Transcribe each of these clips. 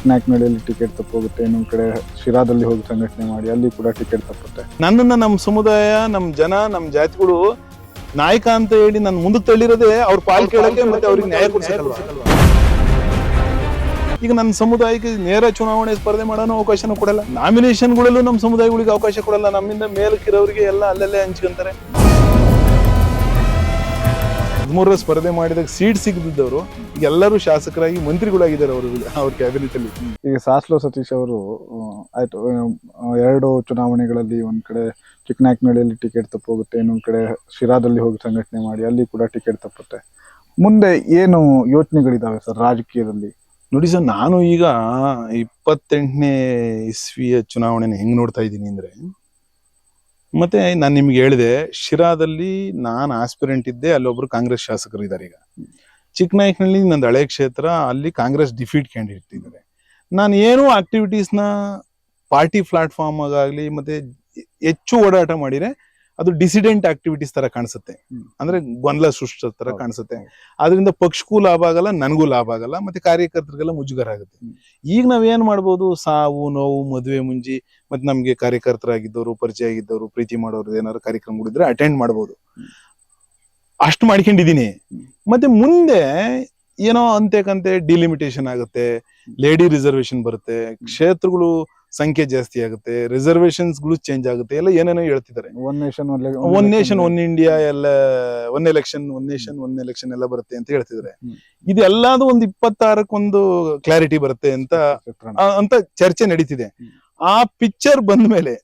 ಚಿಕ್ಕನಾಯಕನಹಳ್ಳಿಯಲ್ಲಿ ticket ತಪ್ಪೋಗುತ್ತೆ, ಇನ್ನೊಂದ್ ಕಡೆ ಶಿರಾದಲ್ಲಿ ಹೋಗಿ ಸಂಘಟನೆ ಮಾಡಿ ಅಲ್ಲಿ ಕೂಡ ಟಿಕೆಟ್ ತಪ್ಪುತ್ತೆ. ನನ್ನನ್ನ ನಮ್ಮ ಸಮುದಾಯ, ನಮ್ಮ ಜನ, ನಮ್ಮ ಜಾತಿಗಳು ನಾಯಕ ಅಂತ ಹೇಳಿ ನಾನು ಮುಂದಕ್ಕೆ ತಳ್ಳಿರೋದೇ ಅವ್ರ ಪಾಲ್ ಕೇಳಕ್ಕೆ ಮತ್ತೆ ಅವ್ರಿಗೆ ನ್ಯಾಯ ಕೊಡ್ಸಕ್ಕಲ್ವಾ. ಈಗ ನನ್ನ ಸಮುದಾಯಕ್ಕೆ ನೇರ ಚುನಾವಣೆ ಸ್ಪರ್ಧೆ ಮಾಡೋಣ ಅವಕಾಶನೂ ಕೊಡಲ್ಲ. ನಾಮಿನೇಷನ್ಗಳಲ್ಲೂ ನಮ್ಮ ಸಮುದಾಯಗಳಿಗೆ ಅವಕಾಶ ಕೊಡಲ್ಲ. ನಮ್ಮಿಂದ ಮೇಲಕ್ಕಿರೋರಿಗೆ ಎಲ್ಲ ಅಲ್ಲಲ್ಲೇ ಹಂಚ್ಕೊಂತಾರೆ. 13 ಸ್ಪರ್ಧೆ ಮಾಡಿದಾಗ ಸೀಟ್ ಸಿಗದಿದ್ದವರು ಈಗ ಎಲ್ಲರೂ ಶಾಸಕರಾಗಿ ಮಂತ್ರಿಗಳಾಗಿದ್ದಾರೆ ಅವ್ರ ಕ್ಯಾಬಿನೆಟ್ ಅಲ್ಲಿ. ಈಗ ಸಾಸ್ಲೋ ಸತೀಶ್ ಅವರು ಆಯ್ತು 2 ಚುನಾವಣೆಗಳಲ್ಲಿ ಒಂದ್ ಕಡೆ ಚಿಕ್ಕನಾಯಕನಹಳ್ಳಿಯಲ್ಲಿ ಟಿಕೆಟ್ ತಪ್ಪೋಗುತ್ತೆ, ಇನ್ನೊಂದ್ ಕಡೆ ಶಿರಾದಲ್ಲಿ ಹೋಗಿ ಸಂಘಟನೆ ಮಾಡಿ ಅಲ್ಲಿ ಕೂಡ ಟಿಕೆಟ್ ತಪ್ಪುತ್ತೆ. ಮುಂದೆ ಏನು ಯೋಚನೆಗಳಿದಾವೆ ಸರ್ ರಾಜಕೀಯದಲ್ಲಿ? ನೋಡಿ ಸರ್, ನಾನು ಈಗ 28ನೇ ಇಸ್ವಿಯ ಚುನಾವಣೆನ ಹೆಂಗ್ ನೋಡ್ತಾ ಇದ್ದೀನಿ ಅಂದ್ರೆ, ಮತ್ತೆ ನಾನು ನಿಮ್ಗೆ ಹೇಳಿದೆ ಶಿರಾದಲ್ಲಿ ನಾನು ಆಸ್ಪಿರೆಂಟ್ ಇದ್ದೆ, ಅಲ್ಲೊಬ್ರು ಕಾಂಗ್ರೆಸ್ ಶಾಸಕರು ಇದ್ದಾರೆ. ಈಗ ಚಿಕ್ಕನಾಯಕನಹಳ್ಳಿ ನಂದು ಹಳೆ ಕ್ಷೇತ್ರ, ಅಲ್ಲಿ ಕಾಂಗ್ರೆಸ್ ಡಿಫೀಟ್ ಕ್ಯಾಂಡಿಡೇಟ್ ಇದ್ದಾರೆ. ನಾನು ಏನೋ ಆಕ್ಟಿವಿಟೀಸ್ನ ಪಾರ್ಟಿ ಪ್ಲಾಟ್ಫಾರ್ಮ್ ಆಗಲಿ ಮತ್ತೆ ಹೆಚ್ಚು ಓಡಾಟ ಮಾಡಿದ್ರೆ ಅದು ಡಿಸಿಡೆಂಟ್ ಆಕ್ಟಿವಿಟೀಸ್ ತರ ಕಾಣಿಸುತ್ತೆ, ಅಂದ್ರೆ ಗೊಂದಲ ಸೃಷ್ಟಿ ತರ ಕಾಣಿಸುತ್ತೆ. ಅದರಿಂದ ಪಕ್ಷಕ್ಕೂ ಲಾಭ ಆಗಲ್ಲ, ನನಗೂ ಲಾಭ ಆಗಲ್ಲ, ಮತ್ತೆ ಕಾರ್ಯಕರ್ತರಿಗೆಲ್ಲ ಮುಜುಗರ ಆಗುತ್ತೆ. ಈಗ ನಾವೇನ್ ಮಾಡ್ಬೋದು, ಸಾವು ನೋವು ಮದುವೆ ಮುಂಜಿ ಮತ್ತೆ ನಮ್ಗೆ ಕಾರ್ಯಕರ್ತರಾಗಿದ್ದವರು, ಪರಿಚಯ ಆಗಿದ್ದವರು, ಪ್ರೀತಿ ಮಾಡೋರು ಏನಾದ್ರು ಕಾರ್ಯಕ್ರಮಗಳಿದ್ರೆ ಅಟೆಂಡ್ ಮಾಡ್ಬೋದು. ಅಷ್ಟು ಮಾಡ್ಕೊಂಡಿದೀನಿ. ಮತ್ತೆ ಮುಂದೆ ಏನೋ ಅಂತೆಕಂತೆ ಡಿಲಿಮಿಟೇಷನ್ ಆಗುತ್ತೆ, ಲೇಡಿ ರಿಸರ್ವೇಶನ್ ಬರುತ್ತೆ, ಕ್ಷೇತ್ರಗಳು ಸಂಖ್ಯೆ ಜಾಸ್ತಿ ಆಗುತ್ತೆ, ರಿಸರ್ವೇಶನ್ಸ್ ಗಳು ಚೇಂಜ್ ಆಗುತ್ತೆ, ಎಲ್ಲ ಏನೇನೋ ಹೇಳ್ತಿದ್ದಾರೆ. ಒನ್ ನೇಷನ್ ಒನ್ ಇಂಡಿಯಾ ಎಲ್ಲ, ಒನ್ ಎಲೆಕ್ಷನ್ ಎಲ್ಲ ಬರುತ್ತೆ ಅಂತ ಹೇಳ್ತಿದ್ದಾರೆ. ಇದೆಲ್ಲದು ಒಂದು 26ಕ್ಕೆ ಕ್ಲಾರಿಟಿ ಬರುತ್ತೆ ಅಂತ ಚರ್ಚೆ ನಡೀತಿದೆ. ಆ ಪಿಕ್ಚರ್ ಬಂದ್ಮೇಲೆ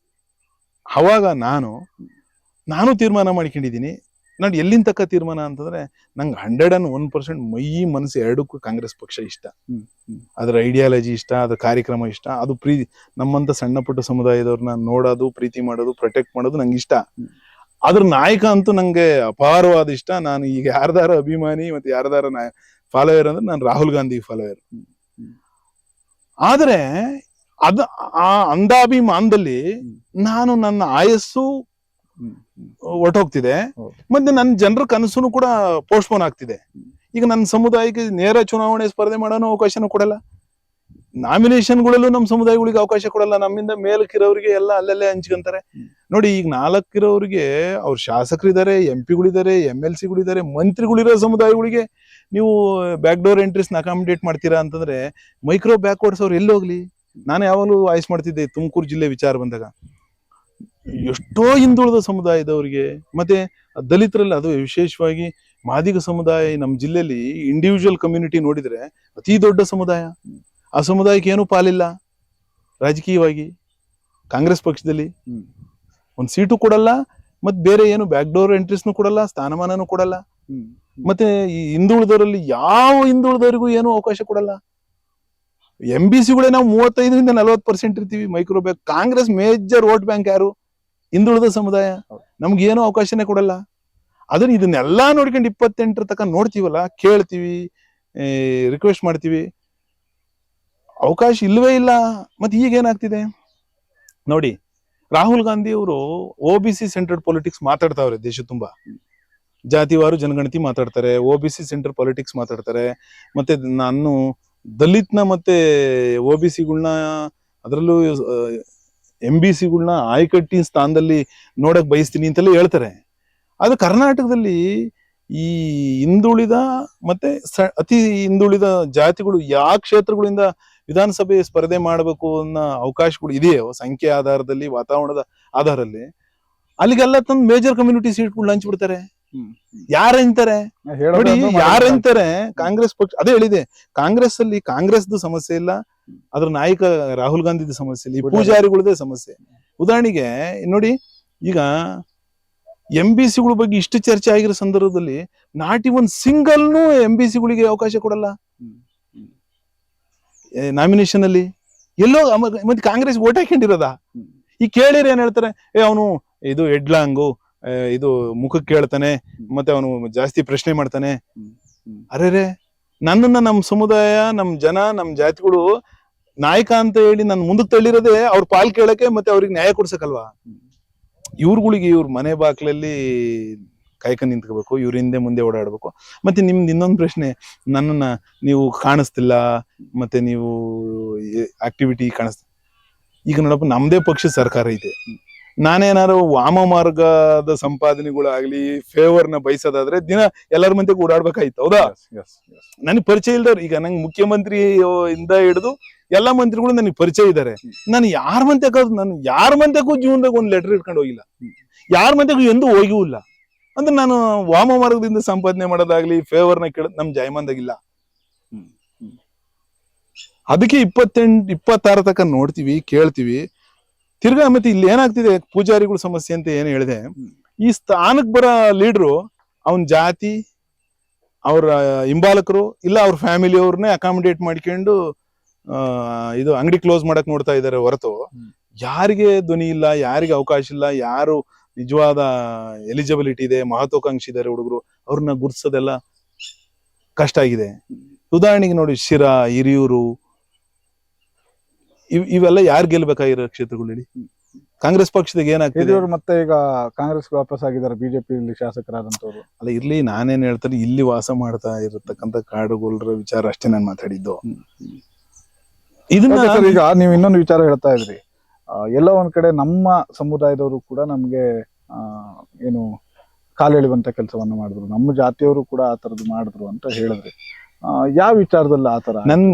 ಅವಾಗ ನಾನು ತೀರ್ಮಾನ ಮಾಡ್ಕೊಂಡಿದೀನಿ. ನಾನು ಎಲ್ಲಿಂದ ತಕ್ಕ ತೀರ್ಮಾನ ಅಂತಂದ್ರೆ, ನಂಗೆ 101% ಮೈ ಮನಸ್ಸು ಎರಡಕ್ಕೂ ಕಾಂಗ್ರೆಸ್ ಪಕ್ಷ ಇಷ್ಟ. ಅದ್ರ ಐಡಿಯಾಲಜಿ ಇಷ್ಟ, ಅದ್ರ ಕಾರ್ಯಕ್ರಮ ಇಷ್ಟ. ಅದು ನಮ್ಮಂತ ಸಣ್ಣ ಪುಟ್ಟ ಸಮುದಾಯದವ್ರನ್ನ ನೋಡೋದು, ಪ್ರೀತಿ ಮಾಡೋದು, ಪ್ರೊಟೆಕ್ಟ್ ಮಾಡೋದು ನಂಗೆ ಇಷ್ಟ. ಅದ್ರ ನಾಯಕ ಅಂತೂ ನಂಗೆ ಅಪಾರವಾದ ಇಷ್ಟ. ನಾನು ಈಗ ಯಾರ್ದಾರ ಅಭಿಮಾನಿ ಮತ್ತೆ ಯಾರ್ದಾರ ಫಾಲೋಯರ್ ಅಂದ್ರೆ ನಾನು ರಾಹುಲ್ ಗಾಂಧಿ ಫಾಲೋಯರ್. ಆದ್ರೆ ಆ ಅಂಧಾಭಿಮಾನದಲ್ಲಿ ನಾನು ನನ್ನ ಆಯಸ್ಸು ಹೊರಟೋಗ್ತಿದೆ, ಮತ್ತೆ ನನ್ನ ಜನರ ಕನಸು ಕೂಡ ಪೋಸ್ಟ್ಪೋನ್ ಆಗ್ತಿದೆ. ಈಗ ನನ್ನ ಸಮುದಾಯಕ್ಕೆ ನೇರ ಚುನಾವಣೆ ಸ್ಪರ್ಧೆ ಮಾಡೋಣ ಅವಕಾಶನೂ ಕೊಡಲ್ಲ. ನಾಮಿನೇಷನ್ಗಳಲ್ಲೂ ನಮ್ಮ ಸಮುದಾಯಗಳಿಗೆ ಅವಕಾಶ ಕೊಡಲ್ಲ. ನಮ್ಮಿಂದ ಮೇಲಕ್ಕಿರೋರಿಗೆ ಎಲ್ಲ ಅಲ್ಲಲ್ಲೇ ಹಂಚ್ಕೊಂತಾರೆ. ನೋಡಿ, ಈಗ 4 ಇರೋರಿಗೆ ಅವ್ರ ಶಾಸಕರಿದ್ದಾರೆ, MP ಗಳಿದ್ದಾರೆ, MLC ಗಳಿದ್ದಾರೆ, ಮಂತ್ರಿಗಳಿರೋ ಸಮುದಾಯಗಳಿಗೆ ನೀವು ಬ್ಯಾಕ್ ಡೋರ್ ಎಂಟ್ರೀಸ್ ಅಕಾಮಿಡೇಟ್ ಮಾಡ್ತೀರಾ ಅಂತಂದ್ರೆ ಮೈಕ್ರೋ ಬ್ಯಾಕ್ವರ್ಡ್ಸ್ ಅವ್ರು ಎಲ್ಲಿ ಹೋಗ್ಲಿ? ನಾನು ಯಾವಾಗಲೂ ವಾಯ್ಸ್ ಮಾಡ್ತಿದ್ದೆ ತುಮಕೂರು ಜಿಲ್ಲೆ ವಿಚಾರ ಬಂದಾಗ. ಎಷ್ಟೋ ಹಿಂದುಳಿದ ಸಮುದಾಯದವರಿಗೆ ಮತ್ತೆ ದಲಿತರಲ್ಲಿ, ಅದು ವಿಶೇಷವಾಗಿ ಮಾದಿಗ ಸಮುದಾಯ ನಮ್ಮ ಜಿಲ್ಲೆಯಲ್ಲಿ ಇಂಡಿವಿಜುವಲ್ ಕಮ್ಯುನಿಟಿ ನೋಡಿದ್ರೆ ಅತಿ ದೊಡ್ಡ ಸಮುದಾಯ. ಆ ಸಮುದಾಯಕ್ಕೆ ಏನೂ ಪಾಲಿಲ್ಲ ರಾಜಕೀಯವಾಗಿ. ಕಾಂಗ್ರೆಸ್ ಪಕ್ಷದಲ್ಲಿ ಒಂದು ಸೀಟು ಕೊಡಲ್ಲ, ಮತ್ತೆ ಬೇರೆ ಏನು ಬ್ಯಾಕ್ ಡೋರ್ ಎಂಟ್ರೀಸ್ನು ಕೊಡಲ್ಲ, ಸ್ಥಾನಮಾನನೂ ಕೊಡಲ್ಲ. ಮತ್ತೆ ಈ ಹಿಂದುಳಿದವರಲ್ಲಿ ಯಾವ ಹಿಂದುಳಿದವರಿಗೂ ಏನು ಅವಕಾಶ ಕೊಡಲ್ಲ. MBCಗಳೇ ನಾವು 35ರಿಂದ 40% ಇರ್ತೀವಿ micro bank. Congress major vote bank ಯಾರು? ಹಿಂದುಳಿದ ಸಮುದಾಯ. ನಮ್ಗೇನು ಅವಕಾಶನೇ ಕೊಡಲ್ಲ. ಅದನ್ನ ಇದನ್ನೆಲ್ಲಾ ನೋಡ್ಕೊಂಡು 28 ತನಕ ನೋಡ್ತೀವಲ್ಲ, ಕೇಳ್ತೀವಿ, ರಿಕ್ವೆಸ್ಟ್ ಮಾಡ್ತೀವಿ, ಅವಕಾಶ ಇಲ್ವೇ ಇಲ್ಲ. ಮತ್ತೆ ಈಗ ಏನಾಗ್ತಿದೆ ನೋಡಿ, ರಾಹುಲ್ ಗಾಂಧಿ ಅವರು OBC ಸೆಂಟ್ರಡ್ ಪೊಲಿಟಿಕ್ಸ್ ಮಾತಾಡ್ತಾವ್ರೆ. ದೇಶ ತುಂಬಾ ಜಾತಿವಾರು ಜನಗಣತಿ ಮಾತಾಡ್ತಾರೆ, OBC ಸೆಂಟ್ರಲ್ ಪೊಲಿಟಿಕ್ಸ್ ಮಾತಾಡ್ತಾರೆ. ಮತ್ತೆ ನಾನು ದಲಿತ್ನ ಮತ್ತೆ OBCಗಳನ್ನ, ಅದರಲ್ಲೂ MBCಗಳನ್ನ ಆಯ್ಕಟ್ಟಿ ಸ್ಥಾನದಲ್ಲಿ ನೋಡಕ್ ಬಯಸ್ತೀನಿ ಅಂತೆಲ್ಲ ಹೇಳ್ತಾರೆ. ಅದು ಕರ್ನಾಟಕದಲ್ಲಿ ಈ ಹಿಂದುಳಿದ ಮತ್ತೆ ಅತಿ ಹಿಂದುಳಿದ ಜಾತಿಗಳು ಯಾವ ಕ್ಷೇತ್ರಗಳಿಂದ ವಿಧಾನಸಭೆ ಸ್ಪರ್ಧೆ ಮಾಡಬೇಕು ಅನ್ನೋ ಅವಕಾಶಗಳು ಇದೆಯೋ, ಸಂಖ್ಯೆ ಆಧಾರದಲ್ಲಿ, ವಾತಾವರಣದ ಆಧಾರದಲ್ಲಿ, ಅಲ್ಲಿಗೆಲ್ಲ ತಂದು ಮೇಜರ್ ಕಮ್ಯುನಿಟಿ ಸೀಟ್ಗಳು ಹಂಚ್ಬಿಡ್ತಾರೆ. ಯಾರಂತಾರೆ ನೋಡಿ, ಯಾರಂತಾರೆ? ಕಾಂಗ್ರೆಸ್ ಪಕ್ಷ. ಅದೇ ಹೇಳಿದೆ, ಕಾಂಗ್ರೆಸ್ ಅಲ್ಲಿ ಕಾಂಗ್ರೆಸ್ದು ಸಮಸ್ಯೆ ಇಲ್ಲ, ಅದ್ರ ನಾಯಕ ರಾಹುಲ್ ಗಾಂಧಿದ ಸಮಸ್ಯೆ ಇಲ್ಲ, ಈ ಪೂಜಾರಿಗಳದೇ ಸಮಸ್ಯೆ. ಉದಾಹರಣೆಗೆ ನೋಡಿ, ಈಗ MBCಗಳ ಬಗ್ಗೆ ಇಷ್ಟು ಚರ್ಚೆ ಆಗಿರೋ ಸಂದರ್ಭದಲ್ಲಿ ನಾಟ್ ಇವನ್ ಸಿಂಗಲ್ನು MBCಗಳಿಗೆ ಅವಕಾಶ ಕೊಡಲ್ಲ ನಾಮಿನೇಷನ್ ಅಲ್ಲಿ. ಎಲ್ಲೋ ಮತ್ತೆ ಕಾಂಗ್ರೆಸ್ ಓಟ್ ಹಾಕೊಂಡಿರೋದ? ಈ ಕೇಳಿದ್ರೆ ಏನ್ ಹೇಳ್ತಾರೆ, ಅವನು ಇದು ಹೆಡ್ಲಾಂಗು, ಇದು ಮುಖಕ್ಕೆ ಕೇಳ್ತಾನೆ, ಮತ್ತೆ ಅವನು ಜಾಸ್ತಿ ಪ್ರಶ್ನೆ ಮಾಡ್ತಾನೆ. ಅರೆ, ನನ್ನನ್ನ ನಮ್ಮ ಸಮುದಾಯ, ನಮ್ಮ ಜನ, ನಮ್ಮ ಜಾತಿಗಳು ನಾಯಕ ಅಂತ ಹೇಳಿ ನಾನು ಮುಂದಕ್ಕೆ ತಳ್ಳಿರೋದೇ ಅವ್ರ ಪಾಲ್ ಕೇಳಕ್ಕೆ ಮತ್ತೆ ಅವ್ರಿಗೆ ನ್ಯಾಯ ಕೊಡ್ಸಕ್ಕಲ್ವಾ. ಇವ್ರುಗಳಿಗೆ ಇವ್ರ ಮನೆ ಬಾಕ್ಲಲ್ಲಿ ಕಾಯ್ಕೊಂಡು ನಿಂತ್ಕೋಬೇಕು, ಇವ್ರ ಹಿಂದೆ ಮುಂದೆ ಓಡಾಡ್ಬೇಕು. ಮತ್ತೆ ನಿಮ್ದು ಇನ್ನೊಂದು ಪ್ರಶ್ನೆ, ನನ್ನನ್ನ ನೀವು ಕಾಣಿಸ್ತಿಲ್ಲ, ಮತ್ತೆ ನೀವು ಆಕ್ಟಿವಿಟಿ ಈಗ ನೋಡಪ್ಪ, ನಮ್ದೇ ಪಕ್ಷದ ಸರ್ಕಾರ ಇದೆ. ನಾನೇನಾದ್ರು ವಾಮ ಮಾರ್ಗದ ಸಂಪಾದನೆಗಳಾಗ್ಲಿ ಫೇವರ್ನ ಬಯಸೋದಾದ್ರೆ ದಿನ ಎಲ್ಲರ ಮಧ್ಯೆ ಓಡಾಡ್ಬೇಕಾಯ್ತು, ಹೌದಾ? ನನಗೆ ಪರಿಚಯ ಇಲ್ದವ್ರು, ಈಗ ನಂಗೆ ಮುಖ್ಯಮಂತ್ರಿ ಇಂದ ಹಿಡಿದು ಎಲ್ಲಾ ಮಂತ್ರಿಗಳು ನನಗೆ ಪರಿಚಯ ಇದ್ದಾರೆ. ನಾನು ಯಾರ ಮಂತ್ಯಕ್ಕೂ ಜೀವನದಾಗ ಒಂದು ಲೆಟರ್ ಇಟ್ಕೊಂಡು ಹೋಗಿಲ್ಲ, ಯಾರ ಮಂತ್ಯಕ್ಕೂ ಎಂದೂ ಹೋಗಿಯೂ ಇಲ್ಲ. ಅಂದ್ರೆ ನಾನು ವಾಮ ಮಾರ್ಗದಿಂದ ಸಂಪಾದನೆ ಮಾಡೋದಾಗ್ಲಿ ಫೇವರ್ನ ಕೇಳೋದು ನಮ್ ಜಾಯಮಾನ್ದಾಗಿಲ್ಲ. ಅದಕ್ಕೆ 26 ತನಕ ನೋಡ್ತೀವಿ, ಕೇಳ್ತೀವಿ. ತಿರ್ಗಾ ಮತ್ತೆ ಇಲ್ಲಿ ಏನಾಗ್ತಿದೆ, ಪೂಜಾರಿಗಳ ಸಮಸ್ಯೆ ಅಂತ ಏನ್ ಹೇಳಿದೆ, ಈ ಸ್ಥಾನಕ್ ಬರೋ ಲೀಡ್ರು ಅವನ್ ಜಾತಿ, ಅವ್ರ ಹಿಂಬಾಲಕರು ಇಲ್ಲ ಅವ್ರ ಫ್ಯಾಮಿಲಿ ಅವ್ರನ್ನೇ ಅಕಾಮಿಡೇಟ್ ಮಾಡ್ಕೊಂಡು ಇದು ಅಂಗಡಿ ಕ್ಲೋಸ್ ಮಾಡಕ್ ನೋಡ್ತಾ ಇದಾರೆ ಹೊರತು ಯಾರಿಗೆ ಧ್ವನಿ ಇಲ್ಲ, ಯಾರಿಗೆ ಅವಕಾಶ ಇಲ್ಲ, ಯಾರು ನಿಜವಾದ ಎಲಿಜಿಬಿಲಿಟಿ ಇದೆ, ಮಹತ್ವಾಕಾಂಕ್ಷಿ ಇದಾರೆ ಹುಡುಗರು, ಅವ್ರನ್ನ ಗುರ್ಸೋದೆಲ್ಲ ಕಷ್ಟ ಆಗಿದೆ. ಉದಾಹರಣೆಗೆ ನೋಡಿ, ಶಿರಾ, ಹಿರಿಯೂರು, ಇವೆಲ್ಲ ಯಾರು ಗೆಲ್ಬೇಕಾಗಿರೋ ಕ್ಷೇತ್ರಗಳು ಹೇಳಿ? ಕಾಂಗ್ರೆಸ್ ಪಕ್ಷದಾಗ ಏನಾಗ್ತಿದೆ, ಮತ್ತೆ ಈಗ ಕಾಂಗ್ರೆಸ್ ವಾಪಸ್ ಆಗಿದ್ದಾರೆ, ಬಿಜೆಪಿ ಶಾಸಕರಾದಂತವ್ರು. ಅಲ್ಲ ಇರ್ಲಿ, ನಾನೇನ್ ಹೇಳ್ತಾರೆ, ಇಲ್ಲಿ ವಾಸ ಮಾಡ್ತಾ ಇರತಕ್ಕಂತ ಕಾಡುಗೋಲರ ವಿಚಾರ ಅಷ್ಟೇ ನಾನು ಮಾತಾಡಿದ್ದು. ಇದನ್ನ ಈಗ ನೀವು ಇನ್ನೊಂದು ವಿಚಾರ ಹೇಳ್ತಾ ಇದ್ರಿ, ಎಲ್ಲ ಒಂದ್ ಕಡೆ ನಮ್ಮ ಸಮುದಾಯದವರು ಕೂಡ ನಮ್ಗೆ ಏನು ಕಾಲೆಳೆಯುವಂತ ಕೆಲಸವನ್ನ ಮಾಡಿದ್ರು, ನಮ್ಮ ಜಾತಿಯವರು ಕೂಡ ಆ ತರದ್ದು ಮಾಡಿದ್ರು ಅಂತ ಹೇಳಿದ್ರಿ. ಯಾವ ವಿಚಾರದಲ್ಲಿ ಆತರ?